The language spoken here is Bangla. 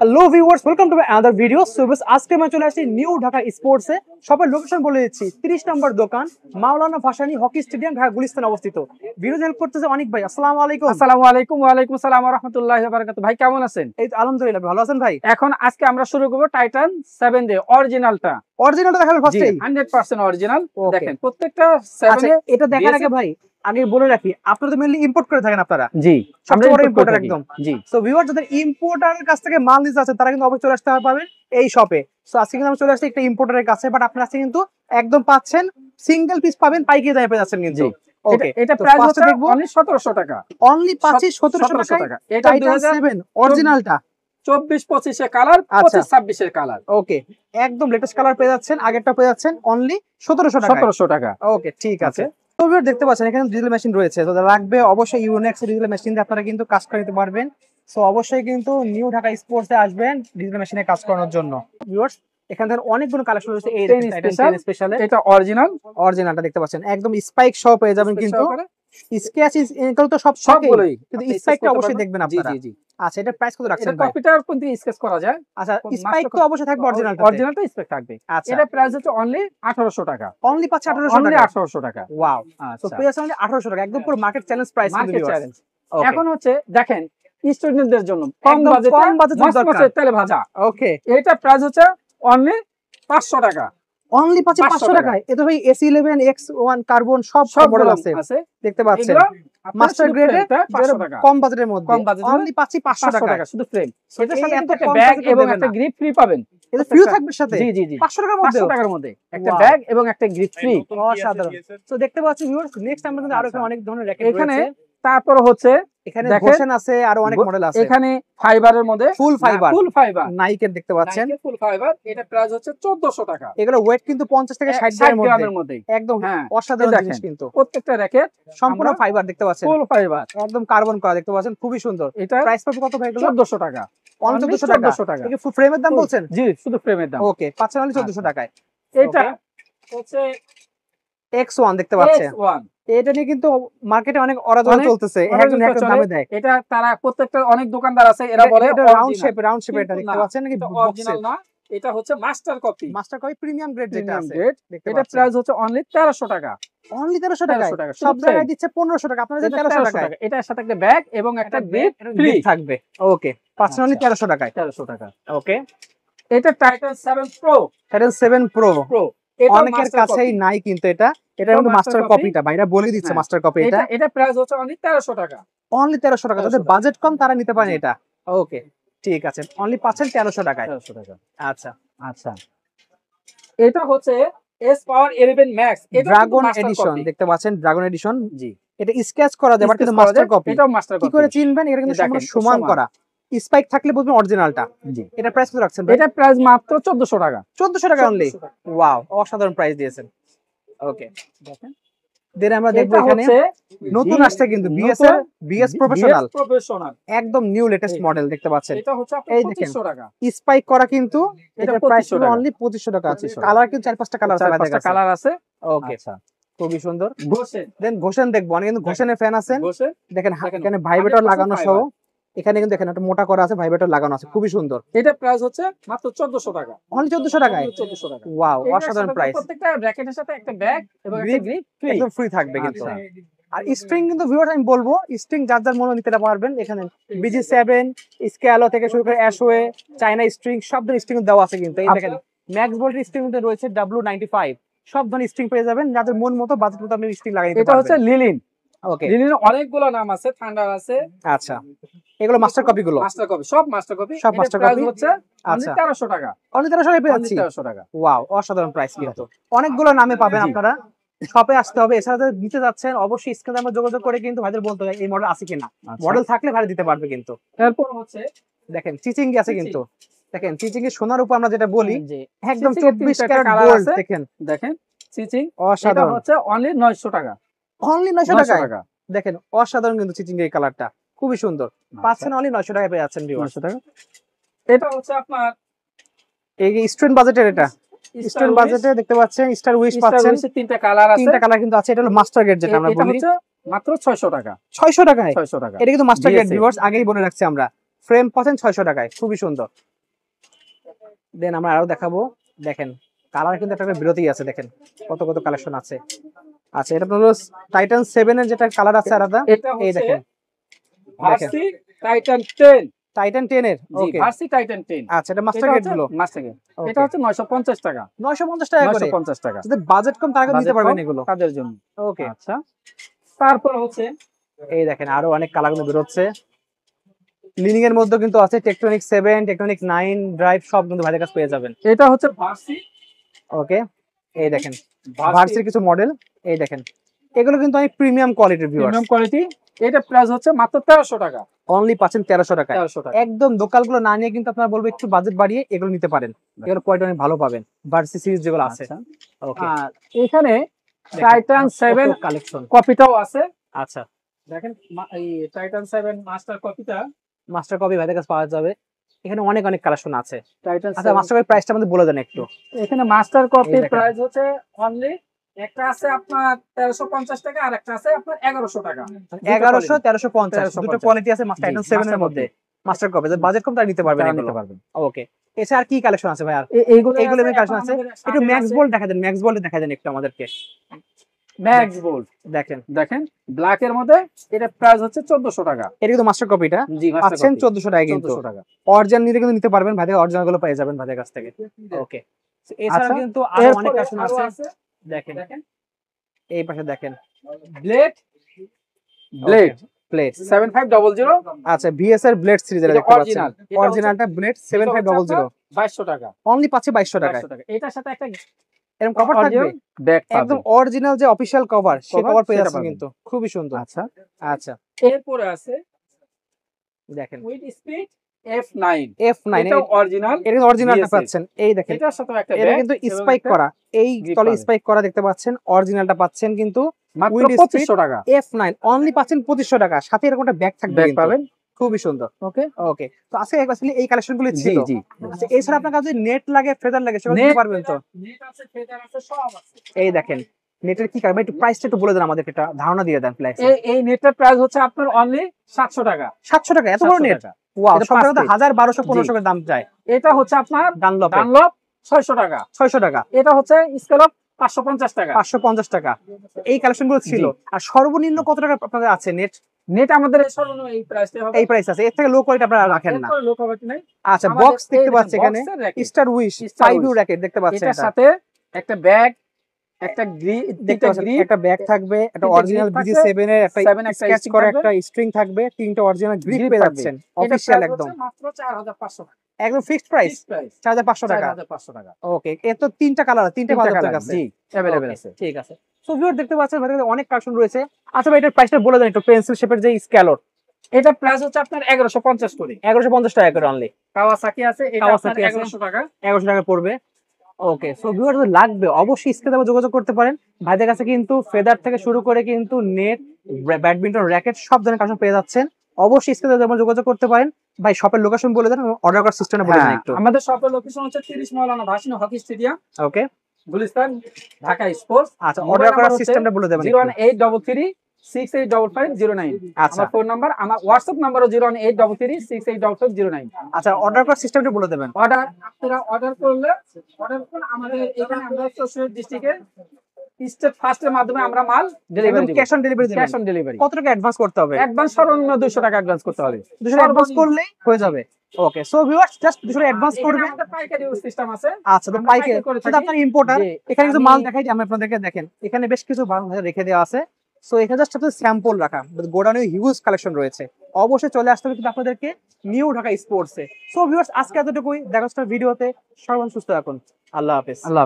Hello viewers, welcome to another video. So বাস আজকে আমি চলে আসছি নিউ ঢাকা স্পোর্টসে। সবার লোকেশন বলে দিচ্ছি, 30 নম্বর দোকান, মাওলানা ভাসানী হকি স্টেডিয়াম, ঢাকা গুলিস্তানে অবস্থিত। ভিডিও হেল্প করতেছে অনেক ভাই। আসসালামু আলাইকুম। আসসালামু আলাইকুম। ওয়া আলাইকুম আসসালাম ওয়া রাহমাতুল্লাহি ওয়া বারাকাতুহু। ভাই কেমন আছেন? এই তো আলহামদুলিল্লাহ, ভালো আছেন ভাই? এখন আজকে আমরা শুরু করব টাইটান 7 ডে অরিজিনালটা। অরিজিনালটা দেখাবেন ফার্স্টেই? 100% অরিজিনাল। ওকে। দেখেন প্রত্যেকটা 7 আচ্ছা, ডে এটা দেখার আগে ভাই আগে বলে রাখি, আপনারা তো মেইনলি ইম্পোর্ট করে থাকেন আপনারা? জি, আমরা সবচেয়ে বড় ইম্পোর্ট ইম্পোর্টার করি একদম। জি। সো ভিউয়ার যাদের ইম্পোর্টারের কাছ থেকে মাল নিতে আছেন তারা কিন্তু অবশ্যই চলে আসতে পারবেন এই শপে। সো আজকে কিন্তু আমরা চলে আসছি একটা ইম্পোর্টারের কাছে, বাট আপনারা আজকে কিন্তু একদম পাচ্ছেন সিঙ্গেল পিস পাবেন, পাইকারি দামে পেয়ে যাচ্ছেন কিন্তু। ওকে, এটা প্রাইস হচ্ছে অনলি 1700 টাকা। অনলি পাচ্ছি 1700 টাকা। এটা টাইটান 7 অরিজিনালটা 24-25 এর কালার, 25-26 এর কালার। ওকে, একদম লেটেস্ট কালার পেয়ে যাচ্ছেন, আগেরটা পেয়ে যাচ্ছেন অনলি 1700 টাকা। 1700 টাকা। ওকে, ঠিক আছে। তো ভিউয়ার দেখতে পাচ্ছেন এখানে ডিজিটাল মেশিন রয়েছে, তো যারা লাগবে অবশ্যই ইউনিক্স ডিজিটাল মেশিন দিয়ে আপনারা কিন্তু কাজ করে নিতে পারবেন। সো অবশ্যই কিন্তু নিউ ঢাকা স্পোর্টসে আসবেন ডিজিটাল মেশিনে কাজ করানোর জন্য। ভিউয়ার্স এখান থেকে অনেকগুলো কালেকশন রয়েছে। এই টাইটান স্পেশাল, এটা অরিজিনালটা দেখতে পাচ্ছেন, একদম স্পাইক সহ পেয়ে যাবেন কিন্তু। স্কেচ এগুলো তো সবগুলোই, কিন্তু স্পাইকটা অবশ্যই দেখবেন আপনারা। জি জি জি। আচ্ছা, এটা প্রাইস কত রাখছেন ভাই? কপিটার কোন দিকে স্কেচ করা যায়? আচ্ছা, স্পাইক তো অবশ্যই থাকবে, অরিজিনালটা স্পাইক থাকবে। আচ্ছা, এটা প্রাইস হচ্ছে অনলি 1800 টাকা। অনলি পাচ্ছে 1800 অনলি টাকা। 1800 টাকা। ওয়াও, তো আচ্ছা, পেয়ে যাচ্ছেন 1800 টাকা, একদম পুরো মার্কেট চ্যালেঞ্জ প্রাইস কিন্তু মার্কেট ভিউয়ার্স। চ্যালেঞ্জ। এখন হচ্ছে দেখেন স্টুডেন্টদের জন্য কম বাজেটে দরকার তেলে ভাজা। ওকে, এটা প্রাইস হচ্ছে অনলি 500 টাকা। অনলি পাচ্ছে 500 টাকায়। এটা ভাই AC11 X1 কার্বন সব মডেল আছে দেখতে পাচ্ছেন, মাস্টার গ্রেডে কম বাজেটের মধ্যে অনলি পাচ্ছি 500 টাকা শুধু ফ্রেম। এটার সাথে কিন্তু একটা ব্যাগ এবং একটা গ্রিপ ফ্রি পাবেন। এটা ফ্রি থাকবে সাথে? জি জি জি, 500 টাকার মধ্যে, 500 টাকার মধ্যে একটা ব্যাগ এবং একটা গ্রিপ ফ্রি। অসাধারণ। তো দেখতে পাচ্ছি ভিউয়ার্স, নেক্সট আমরা কিন্তু আরো অনেক ধরনের র‍্যাকেট রয়েছে এখানে। তারপর হচ্ছে এখানে ঘোষণ আছে, আরো অনেক মডেল আছে। এখানে ফাইবারের মধ্যে ফুল ফাইবার নাইকের দেখতে পাচ্ছেন, ফুল ফাইবার। এটা প্রাইস হচ্ছে 1400 টাকা। এগুলো ওয়েট কিন্তু 50 থেকে 60 গ্রামের মধ্যে, একদম অসাধারণ জিনিস কিন্তু। প্রত্যেকটা র‍্যাকেট সম্পূর্ণ ফাইবার দেখতে পাচ্ছেন, ফুল ফাইবার, একদম কার্বন করা দেখতে পাচ্ছেন, খুবই সুন্দর। এটা প্রাইস পড়বে কত ভাই? 1400 টাকা। অনলি 1400 টাকা। এটা ফুল ফ্রেমের দাম বলছেন? জি, শুধু ফ্রেমের দাম। ওকে, পাচ্ছেন অনলি 1400 টাকায়। এটা হচ্ছে X1 দেখতে পাচ্ছেন, X1। এটা নিয়ে কিন্তু মার্কেটে অনেক অরাজক চলতেছে, একজন এক দামে দেয়। এটা তারা প্রত্যেকটা অনেক দোকানদার আছে, এরা বলে এটা রাউন্ড শেপ এটা দেখতে পাচ্ছেন নাকি? অরিজিনাল না, এটা হচ্ছে মাস্টার কপি প্রিমিয়াম গ্রেড যেটা আছে। এটা প্রাইস হচ্ছে অনলি 1300 টাকা। অনলি 1300 টাকা। সব জায়গায় দিচ্ছে 1500 টাকা, আপনারা 1300 টাকা। এটার সাথে একটা ব্যাগ এবং একটা গ্রিপ ফ্রি থাকবে। ওকে, পাচ্ছেন অনলি 1300 টাকায়। 1300 টাকা। ওকে, এটা টাইটান 7 প্রো। টাইটান 7 প্রো অনেকের কাছেই নাই কিন্তু এটা কিন্তু মাস্টার কপিটা ভাইরা বলে দিচ্ছে, মাস্টার কপি এটা। এটা প্রাইস হচ্ছে অনলি 1300 টাকা। অনলি 1300 টাকা। যাদের বাজেট কম তারা নিতে পারেন এটা। ওকে, ঠিক আছে, অনলি পাচ্ছেন 1300 টাকায়। 1300 টাকা। আচ্ছা আচ্ছা, এটা হচ্ছে এস পাওয়ার 11 ম্যাক্স, এটা ড্রাগন এডিশন দেখতে পাচ্ছেন, ড্রাগন এডিশন। জি, এটা স্কেচ করা যায় বাট কিন্তু মাস্টার কপি। এটাও মাস্টার কপি। কি করে চিনবেন? এটা কিন্তু সম্পূর্ণ সমান করা, স্পাইক থাকলে বুঝবেন অরিজিনালটা। জি, এটা প্রাইস কত রাখছেন ভাই? এটা প্রাইস মাত্র 1400 টাকা। 1400 টাকা অনলি। ওয়াও, অসাধারণ প্রাইস দিয়েছেন। ওকে, দেখেন দেন আমরা দেখব এখানে নতুন আসছে কিন্তু বিএস প্রফেশনাল, একদম নিউ লেটেস্ট মডেল দেখতে পাচ্ছেন। এটা হচ্ছে আপনার 2500 টাকা। স্পাইক করা কিন্তু, এটা প্রাইস হলো অনলি 2500 টাকা আছে। 2500 কালার কিন্তু 4-5টা কালার আছে, 4-5টা কালার আছে। ওকে, আচ্ছা, খুবই সুন্দর। দেন ঘোষণ দেখবো, অনেক কিন্তু ঘোষণের ফ্যান আছেন। দেখেন এখানে ভাইব্রেটর লাগানো সহ, এখানে কিন্তু দেখেন একটা মোটা করা আছে, ভাইব্রেটর লাগানো আছে, খুবই সুন্দর। এটা প্রাইস হচ্ছে মাত্র 1400 টাকা। অনলি 1400 টাকায়। 1400 টাকা। ওয়াও, অসাধারণ প্রাইস। প্রত্যেকটা ব্র্যাকেটের সাথে একটা ব্যাগ এবং একটা গ্রিপ একদম ফ্রি থাকবে কিন্তু। আর স্ট্রিং কিন্তু ভিউয়ার্স আমি বলবো, স্ট্রিং যার মনে নিতে পারবেন। এখানে BG7 স্ক্যালো থেকে শুরু করে অ্যাশওয়ে, চায়না স্ট্রিং, সব ধরনের স্ট্রিং দেওয়া আছে কিন্তু। এই দেখেন ম্যাক্স ভোল্টের স্ট্রিং মধ্যে রয়েছে W95, সব ধরনের স্ট্রিং পেয়ে যাবেন, যাদের মন মতো বাজেট মতো আপনি স্ট্রিং লাগাই দিতে পারবেন। এটা হচ্ছে লিলিন। ওকে, লিলিনের অনেকগুলো নাম আছে, থান্ডার আছে। আচ্ছা, এগুলো মাস্টার কপি গুলো, মাস্টার কপি, সব মাস্টার কপি। সব মাস্টার কপি হচ্ছে অনলি 1300 টাকা। অনলি 1300 টাকায় পেয়ে যাচ্ছি। 1300 টাকা। ওয়াও, অসাধারণ প্রাইস কিন্তু। অনেকগুলো নামে পাবেন আপনারা, শপে আসতে হবে। এছাড়া যদি নিতে যাচ্ছেন অবশ্যই স্ক্রিনে আমরা যোগাযোগ করে কিন্তু ভাইদের বলতে হবে এই মডেল আছে কিনা। মডেল থাকলে ভাই দিতে পারবে কিন্তু। এরপর হচ্ছে দেখেন চিচিং আছে কিন্তু, দেখেন চিচিং এর সোনার উপর আমরা যেটা বলি, একদম 24 ক্যারেট গোল্ড। দেখেন চিচিং অসাধারণ, এটা হচ্ছে অনলি 900 টাকা। অনলি 900 টাকা। দেখেন অসাধারণ কিন্তু চিচিং এর কালারটা খুবই সুন্দর, পাচ্ছেন অনলি 900 টাকায় পেয়ে যাচ্ছেন ভিউয়ার্স। 900 টাকা। এটা হচ্ছে আপনার এই স্টুডেন্ট বাজেটের, এটা স্টুডেন্ট বাজেটে দেখতে পাচ্ছেন স্টার উইশ পাচ্ছেন। তিনটা কালার আছে, তিনটা কালার কিন্তু আছে। এটা হলো মাস্টার গ্রেড যেটা আমরা বলি, এটা হচ্ছে মাত্র 600 টাকা। 600 টাকায়? 600 টাকা। এটা কিন্তু মাস্টার গ্রেড ভিউয়ার্স, আগেই বলে রাখছি আমরা। ফ্রেম পাচ্ছেন 600 টাকায়, খুবই সুন্দর। দেন আমরা আরো দেখাবো। দেখেন কালার কিন্তু একটা বিরতি আছে, দেখেন কত কত কালেকশন আছে। আচ্ছা, এটা হলো টাইটান 7 এর যেটা কালার আছে আলাদা। এটা এই হচ্ছে দেখেন ভার্সি টাইটান 10। টাইটান 10 এর। জি, ওকে, ভার্সি টাইটান 10। আচ্ছা, এটা মাস্টার এটা গ্রেড হচ্ছে গুলো। Master grade. এটা হচ্ছে 950 টাকা। 950 টাকা করে। 950 টাকা। যদি বাজেট কম তারা কিন্তু নিতে বাজেট পারবেন কম এগুলো। তাদের জন্য। ওকে, আচ্ছা, তারপর হচ্ছে এই দেখেন আরো অনেক কালার কিন্তু বের হচ্ছে। লিনিং এর মধ্যে কিন্তু আছে টেকটনিক 7, টেকটনিক 9 ড্রাইভ সব কিন্তু ভাইদের কাছে পেয়ে যাবেন। এটা হচ্ছে ভার্সি। ওকে, এই দেখেন ভার্সির কিছু মডেল। এই দেখেন এগুলো কিন্তু অনেক প্রিমিয়াম কোয়ালিটির ভিউয়ার্স। Premium quality. এটা প্রাইস হচ্ছে মাত্র 1300 টাকা। অনলি পাচ্ছেন 1300 টাকায়। 1300 টাকা। একদম লোকালগুলো না নিয়ে কিন্তু আপনারা বলবো একটু বাজেট বাড়িয়ে এগুলো নিতে পারেন। এগুলো কোয়ালিটি অনেক ভালো পাবেন, ভার্সি সিরিজ যেগুলো আছে। আচ্ছা, ওকে, আর এখানে টাইটান 7 কালেকশন। কপিটাও আছে। আচ্ছা, দেখেন এই টাইটান 7 মাস্টার কপিটা। মাস্টার কপি ভাইদের কাছে পাওয়া যাবে। এখানে অনেক অনেক কালেকশন আছে। টাইটান আচ্ছা, মাস্টার কপি প্রাইসটা আমাদের বলে দেন একটু। এখানে মাস্টার এই কপির দেখেন। প্রাইস হচ্ছে অনলি একটা আছে আপনার 1350 টাকা আর একটা আছে আপনার 1100 টাকা। 1100 1350 দুটো 1350 কোয়ালিটি আছে মাস্টার জি, টাইটান 7 এর মাস্টার মধ্যে। মাস্টার কপি বাজেট কম তারা নিতে পারবেন তারা এগুলো। নিতে পারবেন। ওকে, এছাড়া আর কি কালেকশন আছে ভাই? আর এইগুলো এইগুলো এর কালেকশন আছে। একটু ম্যাক্স বোল্ড দেখা দেন, ম্যাক্স বোল্ড দেখা দেন একটু আমাদেরকে। ম্যাক্স বোল্ড দেখেন দেখেন ব্ল্যাক এর মধ্যে এটা প্রাইস হচ্ছে 1400 টাকা। এটা কিন্তু মাস্টার কপিটা জি, মাস্টার পাচ্ছেন কপি 1400 টাকা কিন্তু। 1400 টাকা। অরিজিনাল নিতে কিন্তু নিতে পারবেন ভাই, অরিজিনাল গুলো পেয়ে যাবেন ভাইদের কাছ থেকে। ওকে, এছাড়া আচ্ছা, কিন্তু আরো এরপরে অনেক কালেকশন আরো আছে। দেখেন দেখেন এই পাশে দেখেন ব্লেড ব্লেড প্লেট। 7500। আচ্ছা, ভিএস এর ব্লেড সিরিজ এটা দেখতে পাচ্ছেন। অরিজিনাল। অরিজিনালটা ব্লেড 7500 2200 টাকা। অনলি পাচ্ছে 2200 টাকায়। 2200 টাকা। এটার সাথে একটা এরকম কভার থাকবে, ব্যাগ একদম অরিজিনাল যে অফিশিয়াল কভার সে Cover, কভার পেয়ে সেটা যাচ্ছেন পাবেন। কিন্তু খুবই সুন্দর। আচ্ছা, আচ্ছা, এরপরে আছে দেখেন উইথ স্পিড F9। F9 এটাও অরিজিনাল। এটা অরিজিনালটা VSA পাচ্ছেন। এই দেখেন এটার সাথে একটা এটা ব্যাগ কিন্তু এবং স্পাইক একটা করা, এই grip তলে পাবেন। স্পাইক করা দেখতে পাচ্ছেন। অরিজিনালটা পাচ্ছেন কিন্তু মাত্র with 2500 টাকা। F9 অনলি পাচ্ছেন 2500 টাকা, সাথে এরকম একটা ব্যাগ থাকবে ব্যাগ কিন্তু। পাবেন। খুবই সুন্দর। ওকে, ওকে, তো আজকে অ্যাকচুয়ালি এই কালেকশনগুলো জি ছিল। জি। আচ্ছা, এছাড়া আপনার কাছে নেট লাগে, ফেদার লাগে, সেগুলো দিতে পারবেন তো? নেট আছে, ফেদার আছে, সব আছে। এই দেখেন নেটের কি কারণ, একটু প্রাইসটা একটু বলে দেন আমাদের, একটা ধারণা দিয়ে দেন প্রাইস। এই নেটের প্রাইস হচ্ছে আপনার অনলি 700 টাকা। 700 টাকা এত বড় 700 নেট? টাকা। ওয়াও, এটা সব 5 জায়গায় তো পিস। 1000 1200 জি। 1500 করে দাম যায়। এটা হচ্ছে আপনার ডানলপ ডানলপ 600 টাকা। 600 টাকা, এটা হচ্ছে স্কেলপ 550 টাকা। 550 টাকা। এই কালেকশনগুলো ছিল। জি। আর সর্বনিম্ন কত টাকা আপনাদের আছে নেট? নেট আমাদের সর্বনিম্ন এই প্রাইসটা হবে। এই প্রাইস আছে, এর থেকে লো কোয়ালিটি আপনারা রাখেন না। এরপরে লো কোয়ালিটি নাই। আচ্ছা, আমাদের বক্স দেখতে এই পাচ্ছি এখানে box এর racket। স্টার উইশ Star 5 ইউ Wish। র‍্যাকেট দেখতে পাচ্ছেন। এটার এটা সাথে একটা ব্যাগ, একটা দেখতে পাচ্ছেন, গ্রিপ, একটা ব্যাগ থাকবে, একটা তিনটে অরিজিনাল grip বিজি থাকবে, 7 এর একটা 7 একটা স্কেচ string করা থাকবে। একটা স্ট্রিং থাকবে, তিনটা অরিজিনাল গ্রিপ Grip পেয়ে থাকবে। যাচ্ছেন এটার অফিশিয়াল price একদম। হচ্ছে মাত্র 4500 টাকা। একদম ফিক্সড প্রাইস ফিক্সড প্রাইস 4500 টাকা। 4500 টাকা। ওকে, এর তো তিনটা কালার, তিনটা তিনটা কালার কালার আপনার কাছে। জি अवेलेबल Okay, আছে। ঠিক আছে। সো ভিউয়ার দেখতে পাচ্ছেন ভাইদের কাছে অনেক কালেকশন রয়েছে। আচ্ছা ভাই, এটার প্রাইসটা বলে দেন একটু, পেন্সিল শেপের যে স্ক্যালর। এটা প্রাইস হচ্ছে আপনার 1150 করে। 1150 টাকা করে অনলি। কাওয়াসাকি আছে, এটা আপনার Kawasaki আছে। 1100 টাকা। 1100 টাকা পড়বে। ওকে, সো ভিউয়ার যদি লাগবে অবশ্যই স্ক্রিনে যোগাযোগ করতে পারেন। ভাইদের কাছে কিন্তু ফেদার থেকে শুরু করে কিন্তু নেট, ব্যাডমিন্টন র‍্যাকেট সব ধরনের কালেকশন পেয়ে যাচ্ছেন। অবশ্যই স্ক্রিনে যোগাযোগ করতে পারেন। ভাই শপের লোকেশন বলে দেন, অর্ডার করার সিস্টেমটা বলে দেন হ্যাঁ, একটু। আমাদের শপের লোকেশন হচ্ছে 30 মাওলানা ভাসিনী হকি স্টেডিয়াম, ওকে, গুলিস্তান, ঢাকা স্পোর্টস। আচ্ছা, অর্ডার করার সিস্টেমটা বলে দেবেন একটু। 01833 685509। আচ্ছা, আমার ফোন নাম্বার, আমার হোয়াটসঅ্যাপ নাম্বারও 01833 685509। আচ্ছা, অর্ডার করার সিস্টেমটা বলে দেবেন। আপনারা অর্ডার করলে আমাদের এখানে আমরা চৌষট্টি ডিস্ট্রিক্টের স্টেট ফার্স্টের মাধ্যমে আমরা মাল ডেলিভারি দেব। ক্যাশ অন ডেলিভারি দেবেন। Cash on delivery. কত টাকা অ্যাডভান্স করতে হবে? অ্যাডভান্স সর্বনিম্ন 200 টাকা অ্যাডভান্স করতে হবে। 200 অ্যাডভান্স করলেই হয়ে যাবে। ওকে, সো ভিউয়ার্স জাস্ট 200 অ্যাডভান্স এখানে করবেন। আমাদের পাইকারি সিস্টেম আছে। আচ্ছা, তো আমরা পাইকারি পাইকারি করে সেটা থাকি। আপনার ইম্পোর্টার। জি, এখানে কিছু আমি- মাল দেখাই যে আমি আপনাদেরকে, দেখেন এখানে বেশ কিছু মাল রেখে দেওয়া আছে। সো এখানে জাস্ট আপনাদের স্যাম্পল রাখা, গোডাউনে হিউজ কালেকশন রয়েছে। অবশ্যই চলে আসতে হবে কিন্তু আপনাদেরকে নিউ ঢাকা স্পোর্টসে। সো ভিউয়ার্স আজকে এতটুকুই, দেখা হচ্ছে ভিডিওতে। সবাই সুস্থ থাকুন। আল্লাহ হাফেজ। আল্লাহ